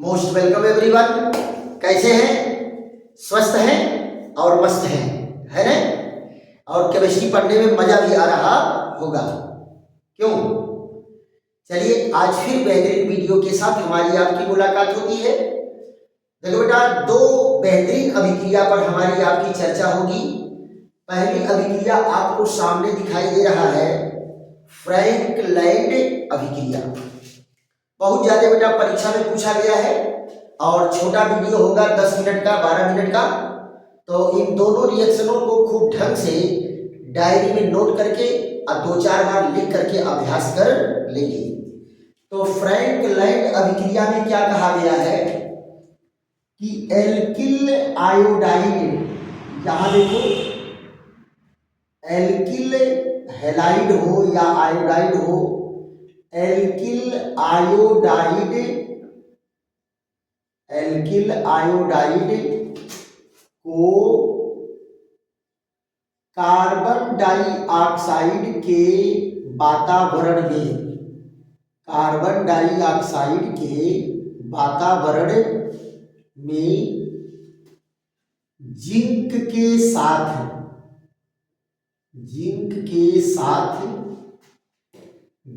Most welcome everyone. कैसे हैं? स्वस्थ हैं और मस्त हैं, है ना? और केमिस्ट्री पढ़ने में मजा भी आ रहा होगा, क्यों? चलिए आज फिर बेहतरीन वीडियो के साथ हमारी आपकी मुलाकात होती है। देखो बेटा, दो बेहतरीन अभिक्रिया पर हमारी आपकी चर्चा होगी। पहली अभिक्रिया आपको सामने दिखाई दे रहा है, फ्रैंकलैंड अभिक्रिया। बहुत ज्यादा बेटा परीक्षा में पूछा गया है और छोटा वीडियो होगा 10 मिनट का, 12 मिनट का। तो इन दोनों रिएक्शनों को खूब ढंग से डायरी में नोट करके और 2-4 बार लिख करके अभ्यास कर लेंगे। तो फ्रैंकलैंड अभिक्रिया में क्या कहा गया है कि एल्किल आयोडाइड, यहां देखो एल्किल हैलाइड हो या आयोडाइड हो, एल्किल आयोडाइड को कार्बन डाइऑक्साइड के वातावरण में जिंक के साथ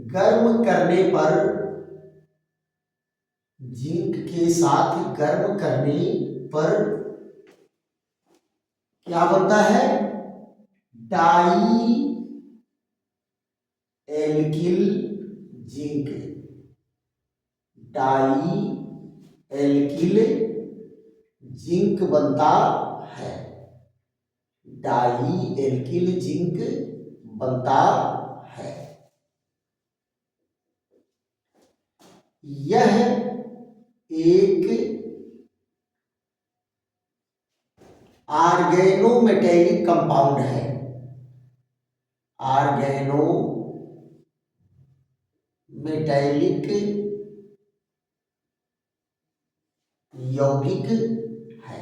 गर्म करने पर क्या बनता है? डाई एल्किल जिंक बनता है। डाई एल्किल जिंक बनता है। यह एक ऑर्गेनोमेटेलिक कंपाउंड है। ऑर्गेनोमेटेलिक यौगिक है।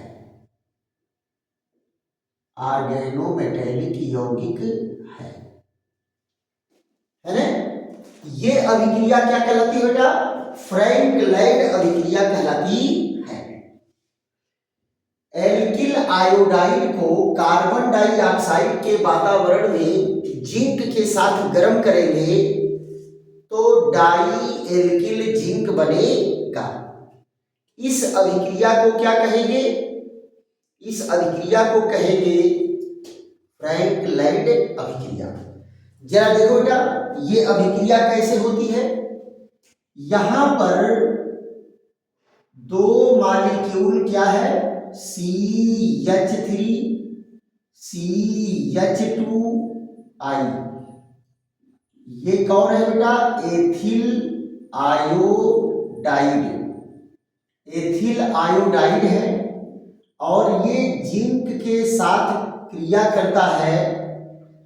है ना? ये अभिक्रिया क्या कहलाती है बेटा? फ्रैंकलैंड अभिक्रिया कहलाती है। एल्किल आयोडाइड को कार्बन डाइऑक्साइड के वातावरण में जिंक के साथ गर्म करेंगे तो डाई एल्किल जिंक बनेगा। इस अभिक्रिया को क्या कहेंगे? इस अभिक्रिया को कहेंगे फ्रैंकलैंड अभिक्रिया। जरा देखो बेटा, ये अभिक्रिया कैसे होती है। यहां पर दो मॉलिक्यूल क्या है? CH3 CH2I। ये कौन है बेटा? एथिल आयोडाइड है और ये जिंक के साथ क्रिया करता है।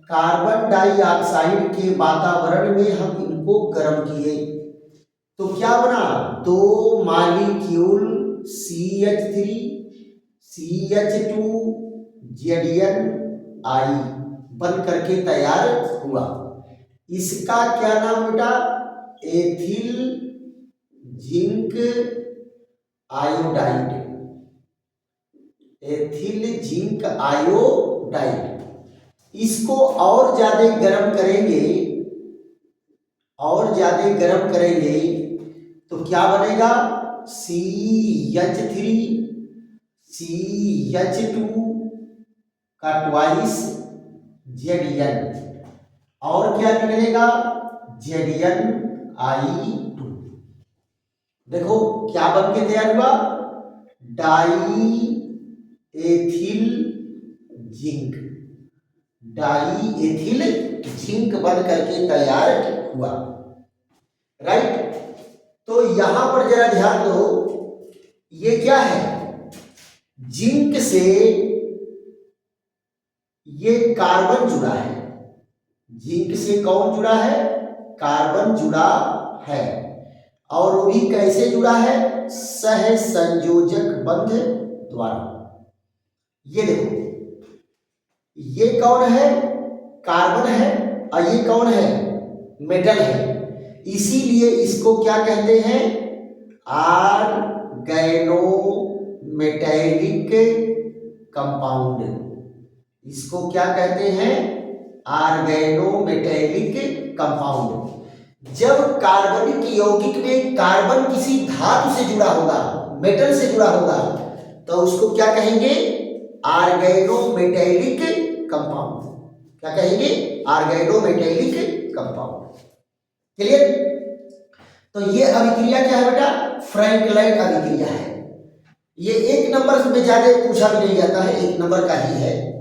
कार्बन डाइऑक्साइड के वातावरण में हम इनको गर्म किए तो क्या बना? दो मॉलिक्यूल CH3 CH2ZnI बन करके तैयार हुआ। इसका क्या नाम बेटा? Ethyl zinc iodide. इसको और ज्यादा गर्म करेंगे तो क्या बनेगा? CH3 CH2 का ट्वाइस Zn और क्या निकलेगा? Zni2। देखो क्या बन के तैयार हुआ? डाई एथिल जिंक बन करके तैयार हुआ। राइट? तो यहां पर जरा ध्यान दो, ये क्या है? जिंक से ये कार्बन जुड़ा है। जिंक से कौन जुड़ा है? कार्बन जुड़ा है। और वो भी कैसे जुड़ा है? सहसंयोजक बंध द्वारा। ये देखो, ये कौन है? कार्बन है और ये कौन है? मेटल है। इसीलिए इसको क्या कहते हैं? Organometallic compound. इसको क्या कहते हैं? Organometallic compound. जब कार्बनिक यौगिक में कार्बन किसी धातु से जुड़ा होगा, मेटल से जुड़ा होगा, तो उसको क्या कहेंगे? Organometallic compound. क्या कहेंगे? Organometallic compound. क्लियर? तो ये अभिक्रिया क्या है बेटा? फ्रैंकलाइट अभिक्रिया है। ये 1 नंबर में ज्यादा पूछा भी नहीं जाता है, 1 नंबर का ही है।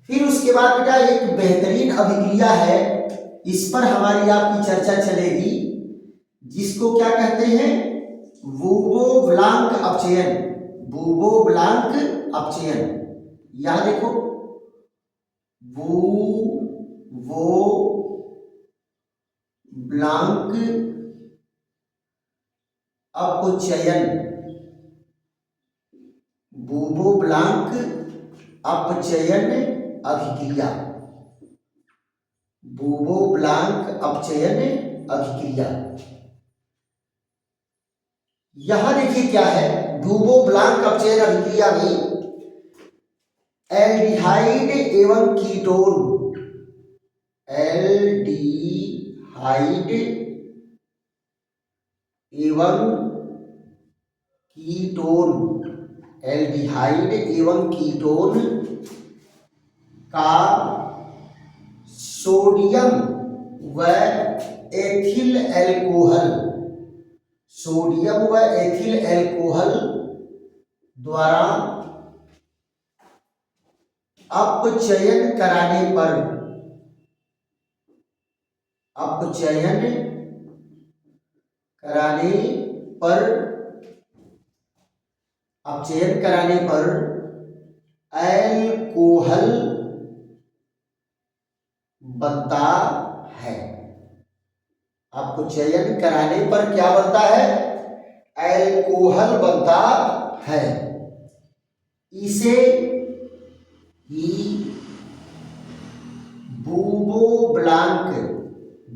फिर उसके बाद बेटा एक बेहतरीन अभिक्रिया है, इस पर हमारी आपकी चर्चा चलेगी, जिसको क्या कहते हैं? वुबो-ब्लांक अपचयन। वुबो-ब्लांक अपचयन। यहां देखो, वुबो-ब्लांक अपचयन। वुबो-ब्लांक अपचयन अभिक्रिया। वुबो-ब्लांक अपचयन अभिक्रिया। यहां देखिए क्या है, वुबो-ब्लांक अपचयन अभिक्रिया में एल्डिहाइड एवं कीटोन, एल्डिहाइड एवं कीटोन, एल्डिहाइड एवं कीटोन का सोडियम व एथिल एल्कोहल, सोडियम व एथिल एल्कोहल द्वारा अपचयन कराने पर, अपचयन कराने पर, अपचयन कराने पर एल्कोहल बनता है। अपचयन कराने पर क्या बनता है? एल्कोहल बनता है। इसे ही वुबो-ब्लांक,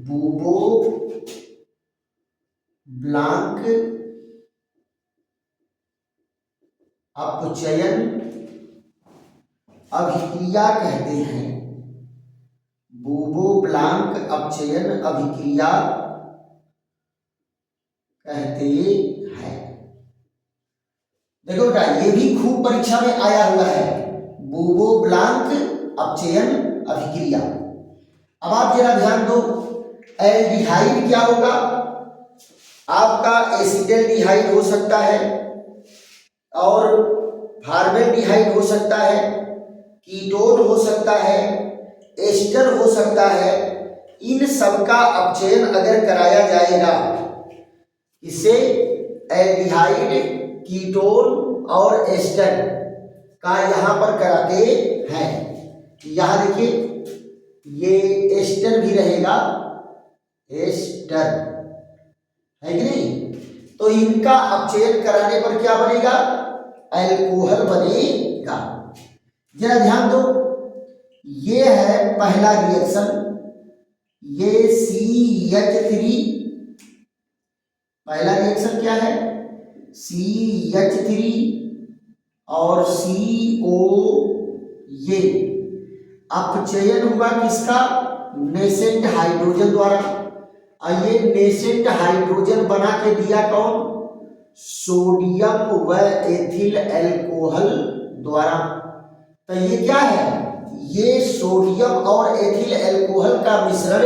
वुबो-ब्लांक अपचयन अभिक्रिया कहते हैं। वुबो-ब्लांक अपचयन अभिक्रिया कहते हैं। देखो बेटा, ये भी खूब परीक्षा में आया हुआ है, वुबो-ब्लांक अपचयन अभिक्रिया। अब आप जरा ध्यान दो, एल्डिहाइड क्या होगा? आपका एसिटल्डिहाइड हो सकता है और फॉर्मेल्डिहाइड हो सकता है, कीटोन हो सकता है, एस्टर हो सकता है। इन सब का अपचयन अगर कराया जाएगा, इससे एल्डिहाइड, कीटोन और एस्टर का यहां पर कराते हैं। यहां देखिए, ये एस्टर भी रहेगा, एस्टर है कि नहीं? तो इनका अपचयन कराने पर क्या बनेगा? एल्कोहल बनेगा। जरा ध्यान दो, ये है पहला रिएक्शन, ये CH3, पहला रिएक्शन क्या है? CH3 और CO, ये अपचयन हुआ किसका? नेसेंट हाइड्रोजन द्वारा। और ये नेसेंट हाइड्रोजन बना के दिया कौन? सोडियम व एथिल एल्कोहल द्वारा। तो ये क्या है? ये सोडियम और एथिल एल्कोहल का मिश्रण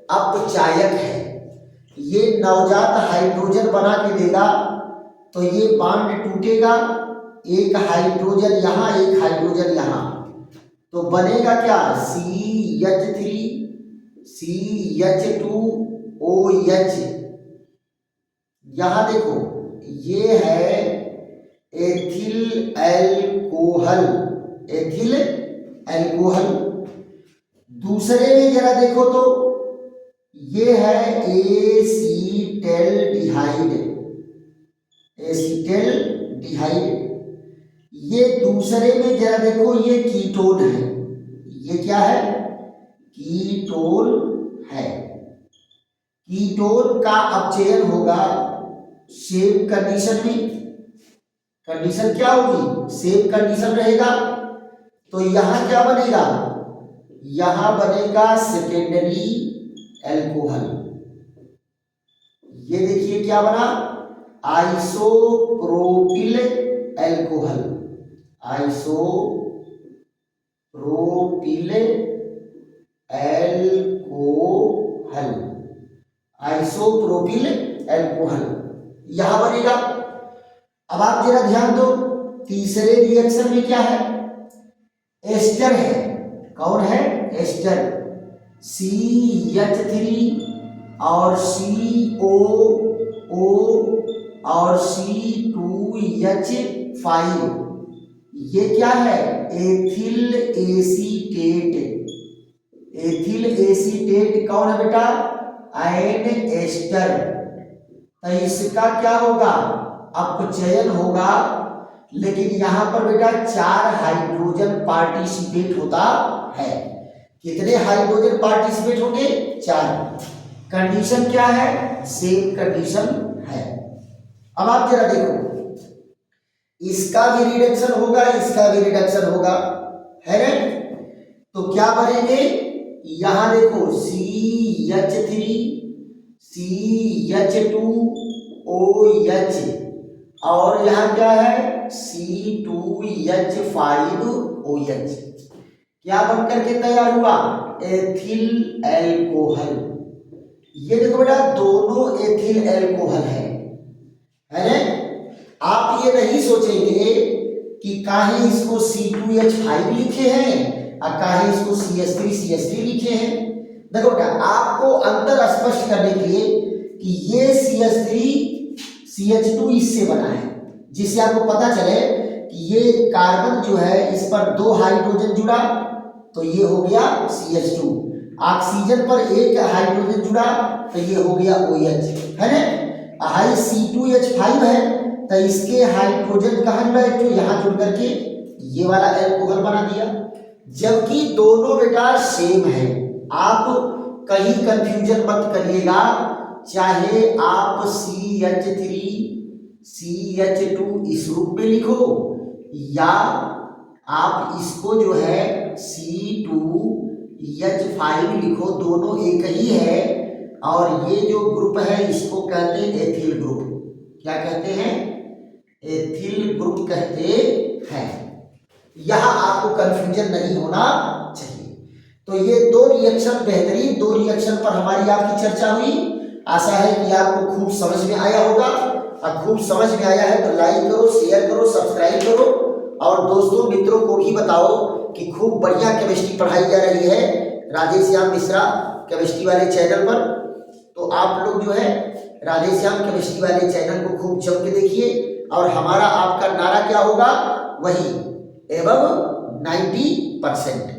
अपचायक है। ये नवजात हाइड्रोजन बना के देगा, तो ये बांड टूटेगा, एक हाइड्रोजन यहां, एक हाइड्रोजन यहां, तो बनेगा क्या? CH3 CH2OH। यहां देखो, ये है एथिल एल्कोहल, एथिल एल्कोहल। दूसरे में जरा देखो तो ये है एसीटल्डिहाइड, एसीटल्डिहाइड। ये दूसरे में जरा देखो, ये कीटोन है। ये क्या है? कीटोन है। कीटोन का अपचयन होगा सेम कंडीशन में, कंडीशन क्या होगी, सेम कंडीशन रहेगा। तो यहां क्या बनेगा, यहां बनेगा सेकेंडरी एल्कोहल। ये देखिए क्या बना, isopropyl alcohol, isopropyl alcohol, isopropyl alcohol यहां बनेगा। अब आप जरा ध्यान दो, तीसरे रिएक्शन में क्या है, एस्टर है। कौन है, एस्टर, CH3 और COO और C2H5, ये क्या है, एथिल एसीटेट। एथिल एसीटेट कौन है बेटा, एन एस्टर। तो इसका क्या होगा, अपचयन होगा। लेकिन यहां पर बेटा 4 हाइड्रोजन पार्टिसिपेट होता है। कितने हाइड्रोजन पार्टिसिपेट होंगे, 4। कंडीशन क्या है, सेम कंडीशन है। अब आप जरा देखो, इसका भी रिडक्शन होगा, इसका भी रिडक्शन होगा, है ना। तो क्या बनेंगे, यहां देखो CH3 CH2OH और यहां क्या है, C2H5OH। क्या बनकर के तैयार हुआ, एथिल एल्कोहल। ये देखो बेटा दोनों एथिल एल्कोहल है ना। आप ये नहीं सोचेंगे कि काहे इसको C2H5 लिखे हैं और काहे इसको CH3 लिखे हैं। देखो बेटा आपको अंतर स्पष्ट करने के लिए कि ये CH2 इससे बना है, जिससे आपको पता चले कि ये कार्बन जो है इस पर 2 हाइड्रोजन जुड़ा तो ये हो गया CH2, ऑक्सीजन पर 1 हाइड्रोजन जुड़ा तो ये हो गया OH, है ना। हाई C2H5 है तो इसके हाइड्रोजन कहाँ जुड़ा, एक तो यहाँ जुड़ करके ये वाला एल्कोहल बना दिया। जबकि दोनों बेटा सेम है, आप कहीं कंफ्यूजन मत करिएगा। चाहे आप CH3 CH2 इस रूप में लिखो या आप इसको जो है C2H5 लिखो, दोनों एक ही है। और ये जो ग्रुप है इसको कहते हैं एथिल ग्रुप। क्या कहते हैं, एथिल ग्रुप कहते हैं। यहां आपको कंफ्यूजन नहीं होना चाहिए। तो ये 2 रिएक्शन, बेहतरीन 2 रिएक्शन पर हमारी आपकी चर्चा हुई। आशा है कि आपको खूब समझ में आया होगा। और खूब समझ में आया है तो लाइक करो, शेयर करो, सब्सक्राइब करो और दोस्तों मित्रों को भी बताओ कि खूब बढ़िया केमिस्ट्री पढ़ाई जा रही है राधेश्याम मिश्रा केमिस्ट्री वाले चैनल पर। तो आप लोग जो है राधेश्याम केमिस्ट्री वाले चैनल को खूब जम के देखिए। और हमारा आपका नारा क्या होगा, वही एवं 90%।